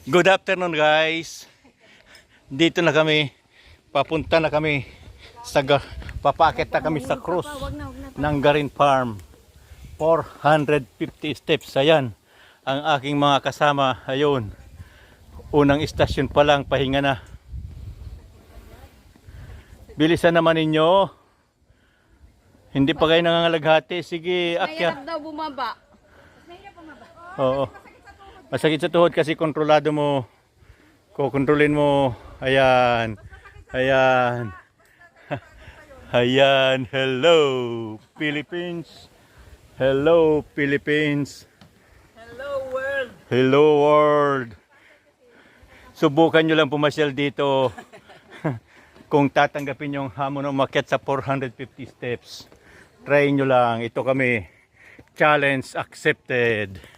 Good afternoon guys. Dito na kami. Papunta na kami papakit na kami sa cruise ng Garin Farm. 450 steps. Ayan ang aking mga kasama. Ayun. Unang istasyon pa lang, pahinga na. Bilisan naman ninyo. Hindi pa kayo nangangalaghati. Sige, akyat. Mahirap daw bumaba. Oo. Masakit sa tuhod kasi kontrolado mo. Kukontrolin mo. Ayan. Ayan. Ayan. Hello, Philippines. Hello, Philippines. Hello world. Hello, world. Subukan nyo lang pumasyal dito. Kung tatanggapin yung hamon na umakyat sa 450 steps. Try nyo lang. Ito kami. Challenge accepted.